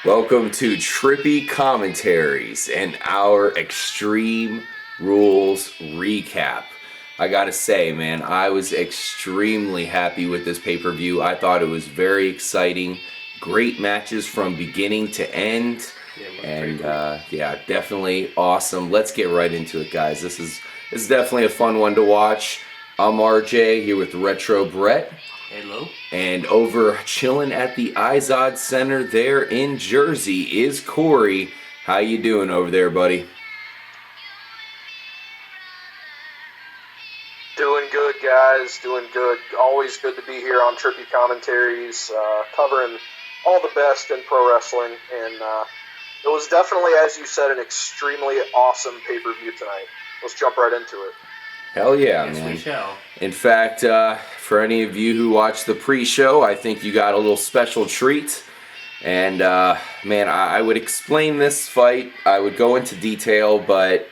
Welcome to Trippy Commentaries and our Extreme Rules recap. I gotta say, man, I was extremely happy with this pay-per-view. I thought it was very exciting. Great matches from beginning to end. Yeah, definitely awesome. Let's get right into it, guys. This is definitely a fun one to watch. I'm RJ here with Retro Brett. Hello. And over chilling at the Izod Center there in Jersey is Corey. How you doing over there, buddy? Doing good, guys. Doing good. Always good to be here on Trippy Commentaries, covering all the best in pro wrestling. And it was definitely, as you said, an extremely awesome pay-per-view tonight. Let's jump right into it. Hell yeah, yes, man. We shall. In fact, for any of you who watched the pre-show, I think you got a little special treat. And, man, I would explain this fight. I would go into detail, but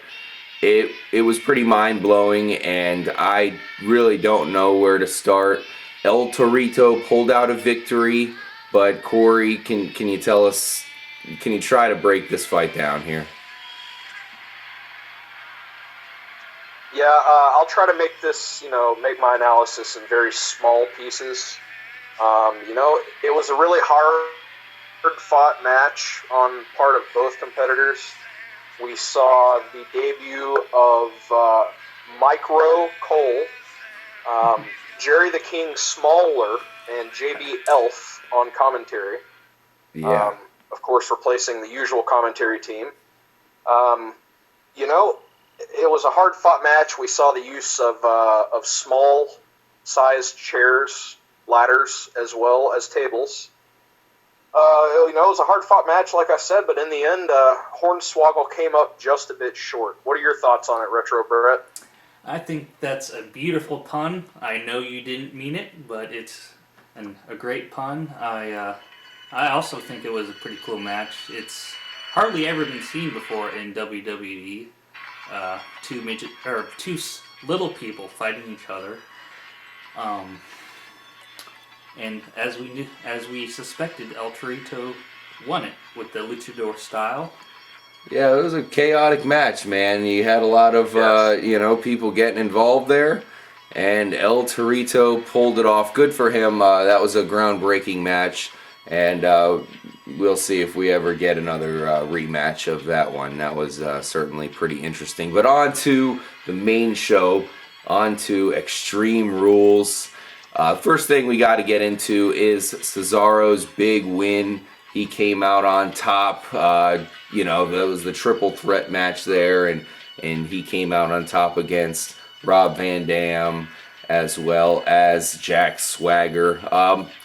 it was pretty mind-blowing, and I really don't know where to start. El Torito pulled out a victory, but Corey, can you tell us, can you try to break this fight down here? Yeah, I'll try to make this, make my analysis in very small pieces. It was a really hard-fought match on part of both competitors. We saw the debut of Micro Cole, Jerry the King Smaller, and JB Elf on commentary. Yeah. Of course, replacing the usual commentary team. It was a hard-fought match. We saw the use of small-sized chairs, ladders, as well as tables. It was a hard-fought match, like I said, but in the end, Hornswoggle came up just a bit short. What are your thoughts on it, Retro Brett? I think that's a beautiful pun. I know you didn't mean it, but it's a great pun. I also think it was a pretty cool match. It's hardly ever been seen before in WWE. Two little people fighting each other. And as we suspected, El Torito won it with the luchador style. Yeah, it was a chaotic match, man. You had a lot of people getting involved there, and El Torito pulled it off. Good for him. That was a groundbreaking match, and we'll see if we ever get another rematch of that one. That was certainly pretty interesting. But on to the main show, on to Extreme Rules. First thing we got to get into is Cesaro's big win. He came out on top. That was the triple threat match there, and he came out on top against Rob Van Dam as well as Jack Swagger.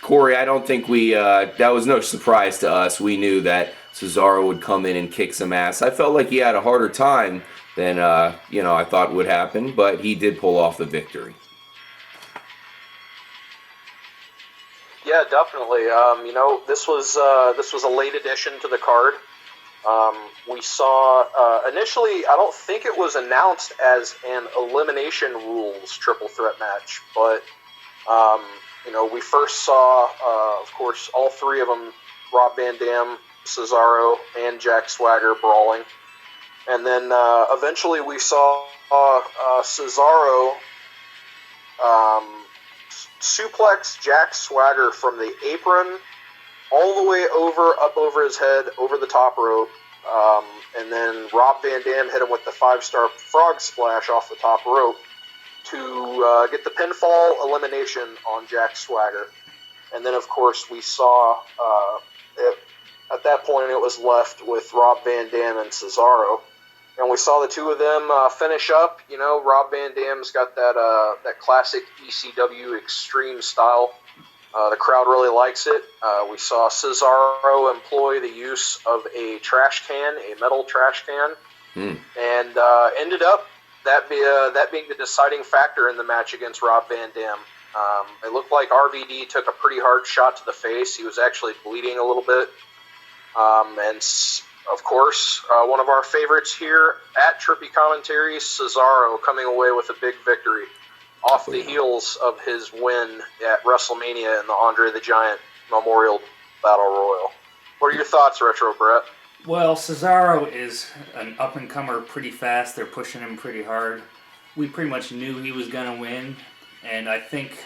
Corey, I don't think that was no surprise to us. We knew that Cesaro would come in and kick some ass. I felt like he had a harder time than I thought would happen, but he did pull off the victory. Yeah, definitely. This was a late addition to the card. We saw initially, I don't think it was announced as an Elimination Rules triple threat match, but we first saw, of course, all three of them: Rob Van Dam, Cesaro, and Jack Swagger brawling, and then eventually we saw Cesaro suplex Jack Swagger from the apron all the way up over his head, over the top rope, and then Rob Van Dam hit him with the 5-star frog splash off the top rope to get the pinfall elimination on Jack Swagger. And then, of course, we saw, at that point, it was left with Rob Van Dam and Cesaro. And we saw the two of them finish up. Rob Van Dam's got that classic ECW extreme style. The crowd really likes it. We saw Cesaro employ the use of a trash can, a metal trash can, and ended up that being the deciding factor in the match against Rob Van Dam. It looked like RVD took a pretty hard shot to the face. He was actually bleeding a little bit. And of course, one of our favorites here at Trippy Commentaries, Cesaro, coming away with a big victory off the heels of his win at WrestleMania in the Andre the Giant Memorial Battle Royal. What are your thoughts, Retro Brett? Well, Cesaro is an up-and-comer pretty fast. They're pushing him pretty hard. We pretty much knew he was going to win. And I think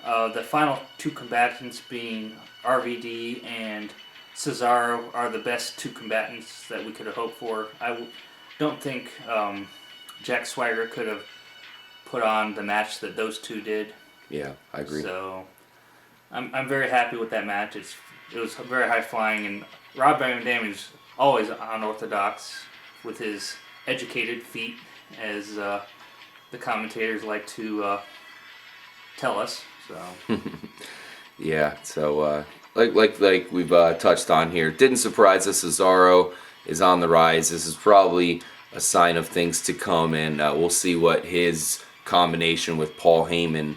the final two combatants being RVD and Cesaro are the best two combatants that we could have hoped for. Don't think Jack Swagger could have put on the match that those two did. Yeah, I agree. So I'm very happy with that match. It was very high-flying, and Rob Van Dam is always unorthodox with his educated feet, as the commentators like to tell us. So yeah, so like we've touched on here, didn't surprise us. Cesaro is on the rise. This is probably a sign of things to come, and we'll see what his combination with Paul Heyman,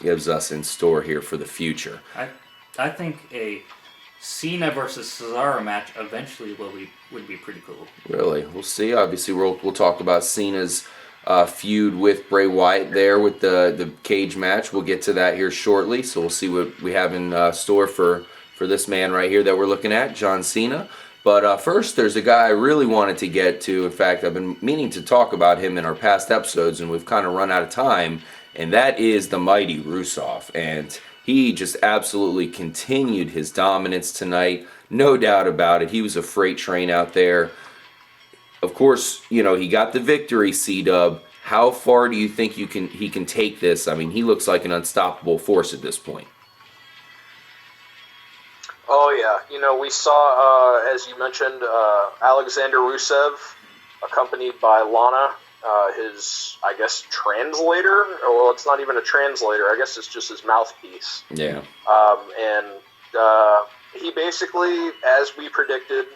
gives us in store here for the future. I think a Cena versus Cesaro match eventually would be pretty cool. Really, we'll see. Obviously, we'll talk about Cena's feud with Bray Wyatt there with the cage match. We'll get to that here shortly. So we'll see what we have in store for this man right here that we're looking at, John Cena. But first, there's a guy I really wanted to get to. In fact, I've been meaning to talk about him in our past episodes, and we've kind of run out of time. And that is the mighty Rusev. And he just absolutely continued his dominance tonight. No doubt about it. He was a freight train out there. Of course, he got the victory, C-Dub. How far do you think he can take this? I mean, he looks like an unstoppable force at this point. Oh, yeah. We saw, as you mentioned, Alexander Rusev, accompanied by Lana, his, I guess, translator. Well, it's not even a translator. I guess it's just his mouthpiece. Yeah. And he basically, as we predicted,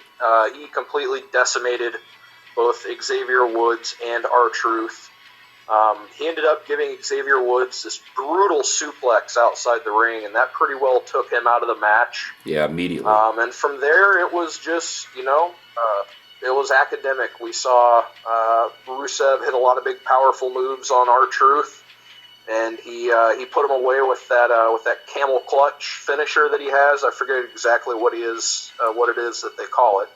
he completely decimated both Xavier Woods and R-Truth. He ended up giving Xavier Woods this brutal suplex outside the ring, and that pretty well took him out of the match. Yeah, immediately. And from there, it was just, it was academic. We saw Rusev hit a lot of big, powerful moves on R-Truth, and he put him away with that camel clutch finisher that he has. I forget exactly what it is that they call it.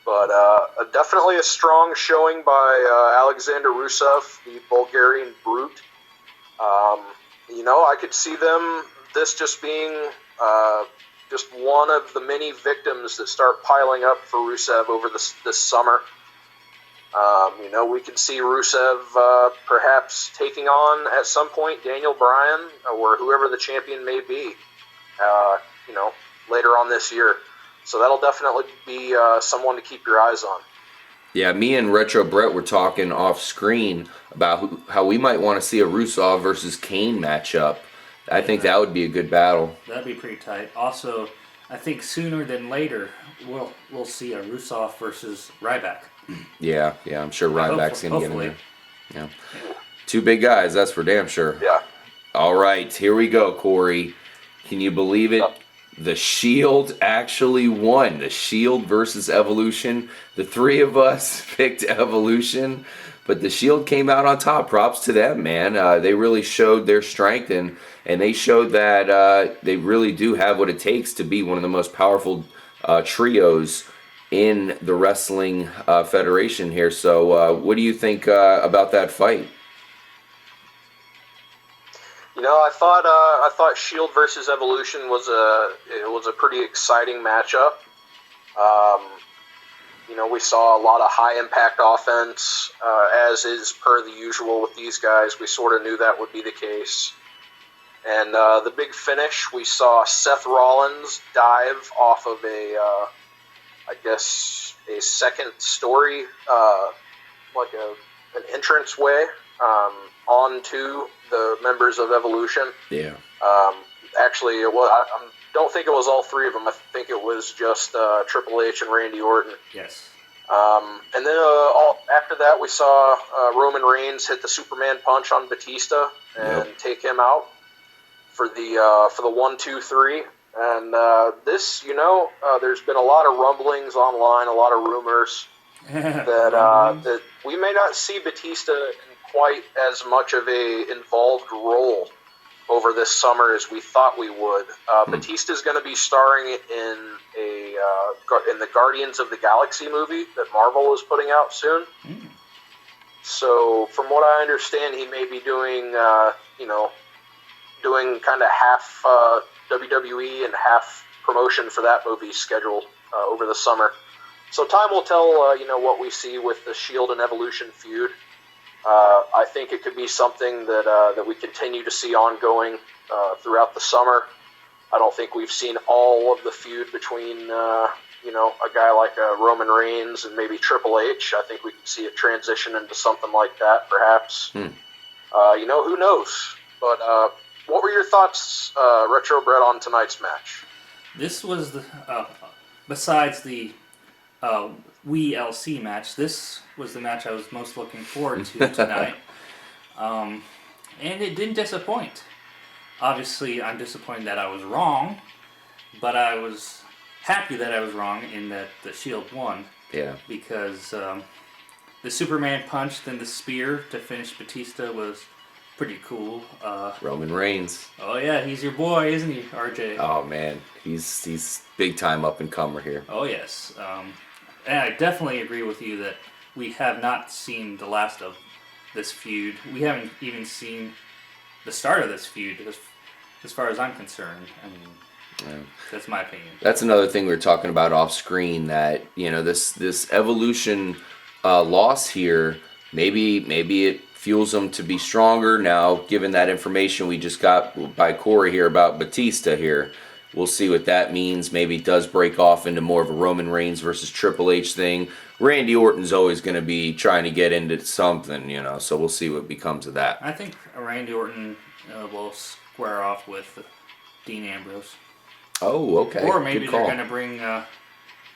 But definitely a strong showing by Alexander Rusev, the Bulgarian brute. I could see this just being just one of the many victims that start piling up for Rusev over this summer. We could see Rusev perhaps taking on at some point Daniel Bryan or whoever the champion may be, later on this year. So that'll definitely be someone to keep your eyes on. Yeah, me and Retro Brett were talking off screen about how we might want to see a Rusev versus Kane matchup. I think that would be a good battle. That'd be pretty tight. Also, I think sooner than later we'll see a Rusev versus Ryback. Yeah, I'm sure Ryback's going to get in hopefully. there. Yeah. Two big guys, that's for damn sure. Yeah. All right, here we go, Corey. Can you believe it? The Shield actually won. The Shield versus Evolution. The three of us picked Evolution, but the Shield came out on top. Props to them, man. They really showed their strength, and they showed that they really do have what it takes to be one of the most powerful trios in the wrestling federation here. So what do you think about that fight? I thought Shield versus Evolution was a pretty exciting matchup. We saw a lot of high impact offense, as is per the usual with these guys. We sort of knew that would be the case. And the big finish, we saw Seth Rollins dive off of a second story, like an entranceway, onto the members of Evolution. Yeah. Actually, I don't think it was all three of them. I think it was just Triple H and Randy Orton. Yes. And then after that, we saw Roman Reigns hit the Superman punch on Batista and take him out for the 1, 2, 3. And there's been a lot of rumblings online, a lot of rumors that we may not see Batista in quite as much of a involved role over this summer as we thought we would. Batista's going to be starring in the Guardians of the Galaxy movie that Marvel is putting out soon. So, from what I understand, he may be doing doing kind of half WWE and half promotion for that movie schedule over the summer. So time will tell, what we see with the Shield and Evolution feud. I think it could be something that we continue to see ongoing throughout the summer. I don't think we've seen all of the feud between, a guy like Roman Reigns and maybe Triple H. I think we could see it transition into something like that, perhaps. Who knows? But what were your thoughts, Retro Brett, on tonight's match? This was besides the WeLC match, this was the match I was most looking forward to tonight. And it didn't disappoint. Obviously, I'm disappointed that I was wrong, but I was happy that I was wrong in that the Shield won. Yeah. Because the Superman punch, then the spear to finish Batista was pretty cool. Roman Reigns. Oh yeah, he's your boy, isn't he, RJ? Oh man, he's big time up and comer here. Oh yes, and I definitely agree with you that we have not seen the last of this feud. We haven't even seen the start of this feud, as far as I'm concerned. I mean, that's my opinion. That's another thing we were talking about off screen, that this Evolution loss here, maybe it fuels them to be stronger now, given that information we just got by Corey here about Batista here. We'll see what that means. Maybe it does break off into more of a Roman Reigns versus Triple H thing. Randy Orton's always going to be trying to get into something, so we'll see what becomes of that. I think Randy Orton will square off with Dean Ambrose. Oh, okay. Or maybe they're going to bring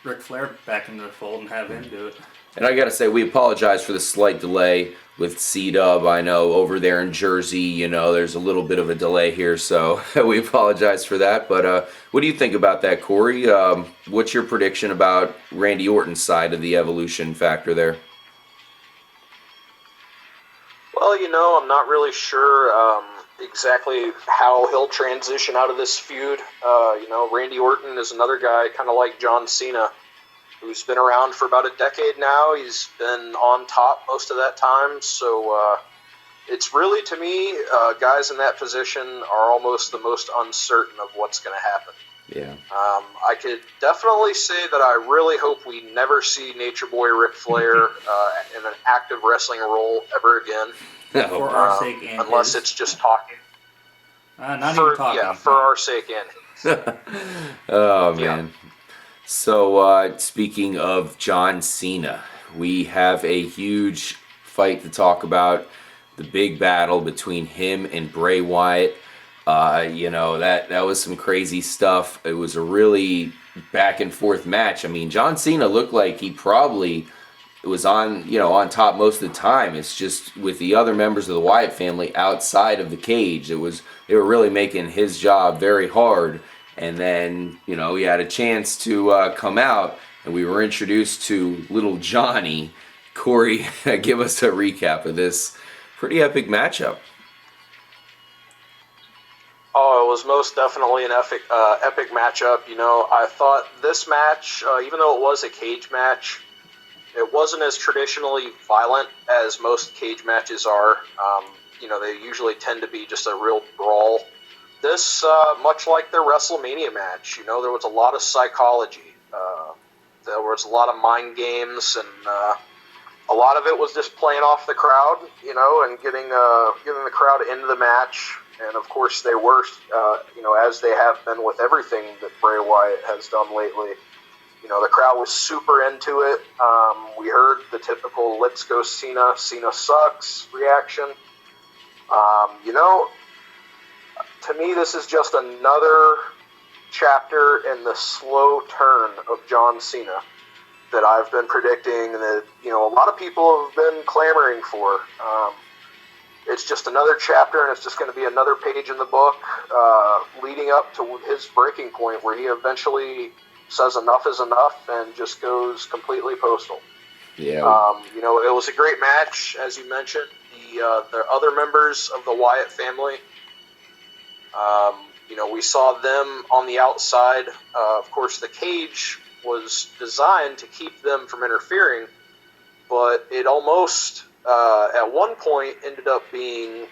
Ric Flair back into the fold and have him do it. And I got to say, we apologize for the slight delay with C-Dub. I know over there in Jersey, there's a little bit of a delay here, so we apologize for that. But what do you think about that, Corey? What's your prediction about Randy Orton's side of the Evolution factor there? Well, I'm not really sure exactly how he'll transition out of this feud. Randy Orton is another guy, kind of like John Cena, who's been around for about a decade now. He's been on top most of that time. So it's really, to me, guys in that position are almost the most uncertain of what's going to happen. Yeah. I could definitely say that I really hope we never see Nature Boy Ric Flair in an active wrestling role ever again. For our sake and unless his. It's just talking. Even talking. Yeah, for our sake and his. Oh, man. Yeah. So, speaking of John Cena, we have a huge fight to talk about. The big battle between him and Bray Wyatt. That was some crazy stuff. It was a really back and forth match. I mean, John Cena looked like he probably was on top most of the time. It's just with the other members of the Wyatt family outside of the cage. They were really making his job very hard. And then, he had a chance to come out, and we were introduced to little Johnny. Corey, give us a recap of this pretty epic matchup. Oh, it was most definitely an epic matchup. I thought this match, even though it was a cage match, it wasn't as traditionally violent as most cage matches are. They usually tend to be just a real brawl. This, much like their WrestleMania match, there was a lot of psychology. There was a lot of mind games, and a lot of it was just playing off the crowd, and getting the crowd into the match. And of course, they were, as they have been with everything that Bray Wyatt has done lately. The crowd was super into it. We heard the typical "Let's go Cena, Cena sucks" reaction. To me, this is just another chapter in the slow turn of John Cena that I've been predicting, and that a lot of people have been clamoring for. It's just another chapter, and it's just going to be another page in the book, leading up to his breaking point, where he eventually says enough is enough and just goes completely postal. Yeah. It was a great match, as you mentioned. The other members of the Wyatt family We saw them on the outside. Of course, the cage was designed to keep them from interfering, but it almost, at one point, ended up being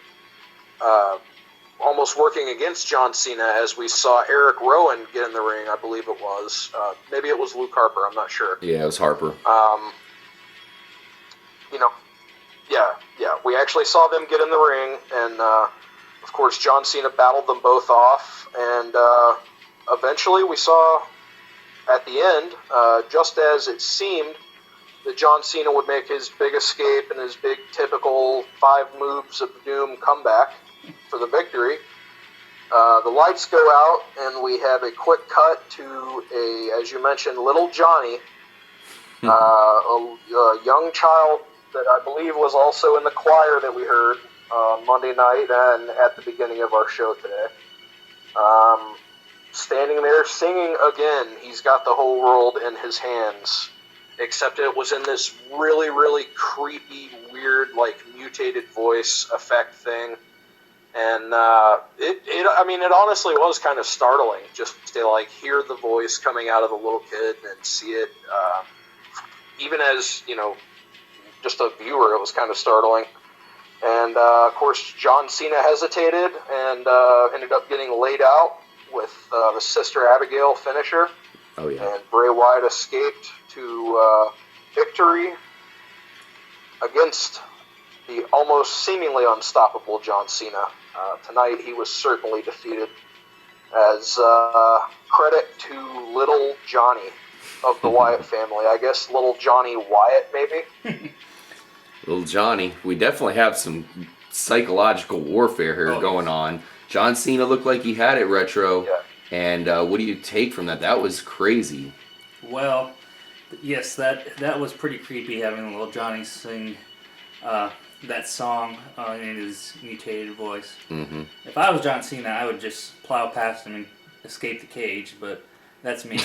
almost working against John Cena, as we saw Eric Rowan get in the ring, I believe it was. Maybe it was Luke Harper, I'm not sure. Yeah, it was Harper. We actually saw them get in the ring, and of course John Cena battled them both off, and eventually we saw at the end, just as it seemed that John Cena would make his big escape and his big typical 5 moves of doom comeback for the victory. The lights go out, and we have a quick cut to as you mentioned, little Johnny, a young child that I believe was also in the choir that we heard Monday night and at the beginning of our show today. Standing there singing again. He's got the whole world in his hands, except it was in this really, really creepy, weird, mutated voice effect thing. And it honestly was kind of startling just to hear the voice coming out of the little kid and see it. Even as just a viewer, it was kind of startling. And of course, John Cena hesitated and ended up getting laid out with the Sister Abigail finisher. Oh yeah. And Bray Wyatt escaped to victory against the almost seemingly unstoppable John Cena. Tonight he was certainly defeated, as credit to little Johnny of the Wyatt family. I guess little Johnny Wyatt, maybe? Little Johnny. We definitely have some psychological warfare here going on. John Cena looked like he had it, Retro. Yeah. And what do you take from that? That was crazy. Well, yes, that was pretty creepy, having little Johnny sing that song in his mutated voice. Mm-hmm. If I was John Cena, I would just plow past him and escape the cage, but that's me.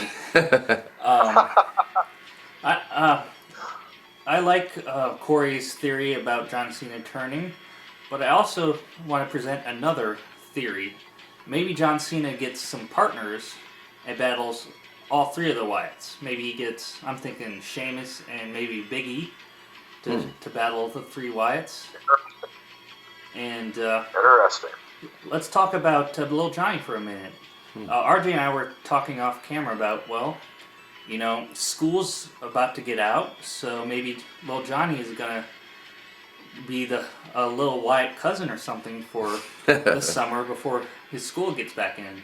I like Corey's theory about John Cena turning, but I also want to present another theory. Maybe John Cena gets some partners and battles all 3 of the Wyatts. Maybe he gets, I'm thinking Sheamus and maybe Big E to battle the 3 Wyatts. And Interesting. let's talk about Little Johnny for a minute. RJ and I were talking off camera about, school's about to get out, so maybe Little Johnny is going to be a little Wyatt cousin or something for the summer before his school gets back in.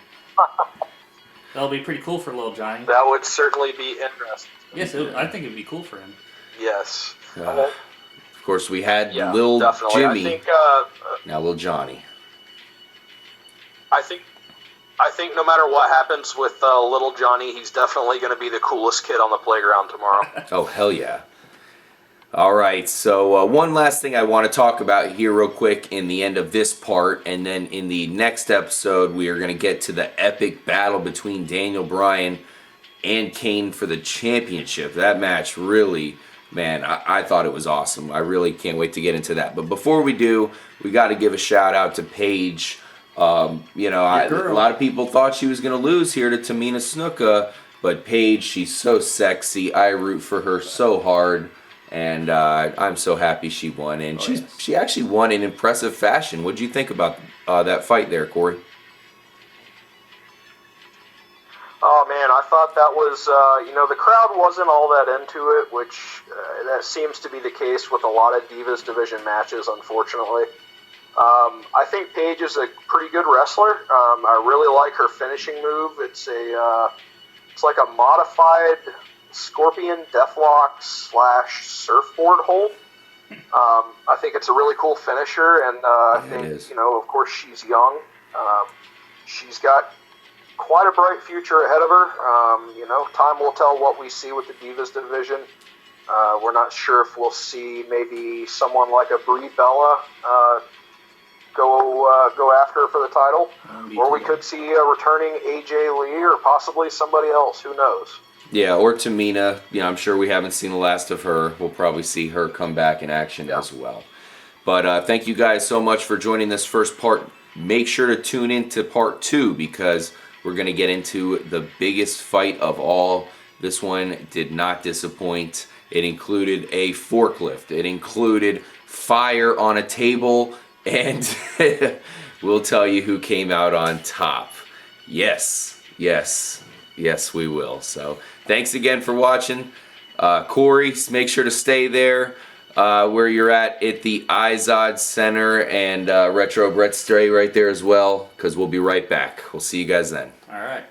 That'll be pretty cool for Little Johnny. That would certainly be interesting. Yes, I think it'd be cool for him. Yes. Of course, we had Lil definitely. Jimmy. I think, now Lil Johnny. I think no matter what happens with little Johnny, he's definitely going to be the coolest kid on the playground tomorrow. Oh, hell yeah. All right, so one last thing I want to talk about here real quick in the end of this part, and then in the next episode we are going to get to the epic battle between Daniel Bryan and Kane for the championship. That match really, man, I thought it was awesome. I really can't wait to get into that. But before we do, we got to give a shout out to Paige. A lot of people thought she was going to lose here to Tamina Snuka, but Paige, she's so sexy. I root for her so hard. And I'm so happy she won, and she actually won in impressive fashion. What did you think about that fight there, Corey? Oh man, I thought that was, the crowd wasn't all that into it, which that seems to be the case with a lot of Divas division matches, unfortunately. I think Paige is a pretty good wrestler. I really like her finishing move. It's like a modified Scorpion Deathlock / surfboard hold. I think it's a really cool finisher, and I think, of course, she's young. She's got quite a bright future ahead of her. Time will tell what we see with the Divas division. We're not sure if we'll see maybe someone like a Brie Bella go after her for the title, or we could see a returning AJ Lee, or possibly somebody else. Who knows? Yeah, or Tamina. I'm sure we haven't seen the last of her. We'll probably see her come back in action as well. But thank you guys so much for joining this first part make sure to tune into part 2 because we're going to get into the biggest fight of all. This one did not disappoint. It included a forklift. It included fire on a table, and we'll tell you who came out on top. Yes, yes, yes, we will. So thanks again for watching. Corey, make sure to stay there where you're at the Izod Center, and Retro Brett, stay right there as well because we'll be right back. We'll see you guys then. All right.